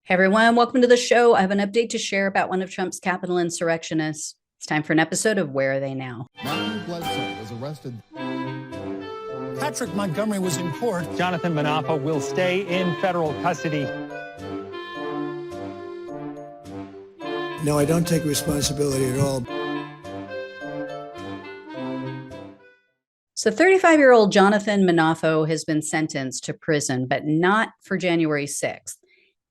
Hey everyone, welcome to the show. I have an update to share about one of Trump's Capitol insurrectionists. It's time for an episode of Where Are They Now? Matthew Bledsoe was arrested. Patrick Montgomery was in court. Jonathan Munafo will stay in federal custody. No, I don't take responsibility at all. So 35-year-old Jonathan Munafo has been sentenced to prison, but not for January 6th.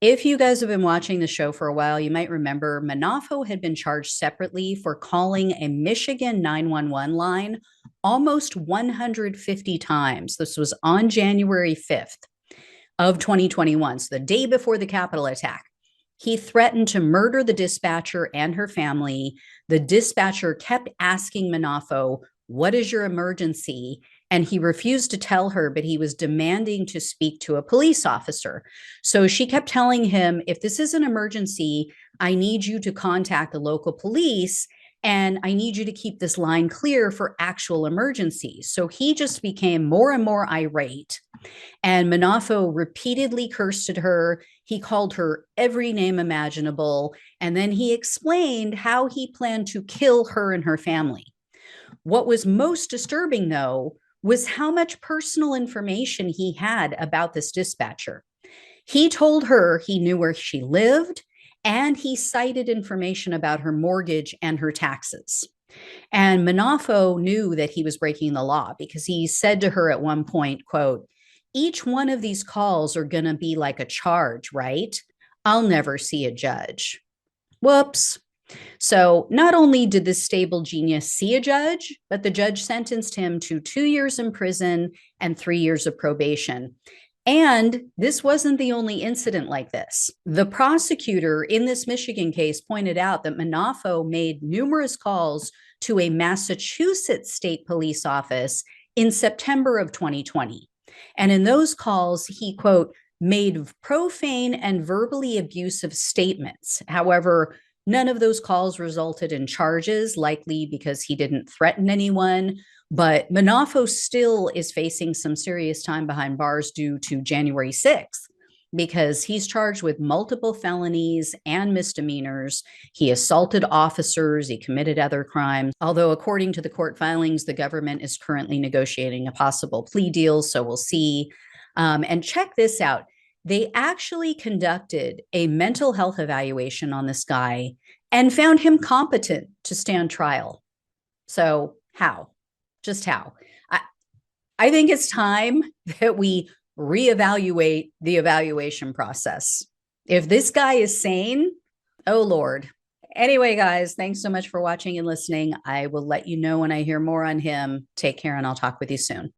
If you guys have been watching the show for a while, you might remember Munafo had been charged separately for calling a Michigan 911 line almost 150 times. This was on January 5th of 2021, so the day before the Capitol attack. He threatened to murder the dispatcher and her family. The dispatcher kept asking Munafo, "What is your emergency?" And he refused to tell her, but he was demanding to speak to a police officer. So she kept telling him, if this is an emergency, I need you to contact the local police and I need you to keep this line clear for actual emergencies. So he just became more and more irate. And Munafo repeatedly cursed at her. He called her every name imaginable. And then he explained how he planned to kill her and her family. What was most disturbing, though, was how much personal information he had about this dispatcher. He told her he knew where she lived, and he cited information about her mortgage and her taxes. And Munafo knew that he was breaking the law because he said to her at one point, quote, "Each one of these calls are going to be like a charge, right? I'll never see a judge." Whoops. So not only did this stable genius see a judge, but the judge sentenced him to 2 years in prison and 3 years of probation. And this wasn't the only incident like this. The prosecutor in this Michigan case pointed out that Munafo made numerous calls to a Massachusetts state police office in September of 2020. And in those calls, he, quote, made profane and verbally abusive statements. However, none of those calls resulted in charges, likely because he didn't threaten anyone. But Munafo still is facing some serious time behind bars due to January 6th, because he's charged with multiple felonies and misdemeanors. He assaulted officers. He committed other crimes. Although, according to the court filings, the government is currently negotiating a possible plea deal. So we'll see. And check this out. They actually conducted a mental health evaluation on this guy and found him competent to stand trial. So how? Just how? I think it's time that we reevaluate the evaluation process. If this guy is sane, oh Lord. Anyway, guys, thanks so much for watching and listening. I will let you know when I hear more on him. Take care, and I'll talk with you soon.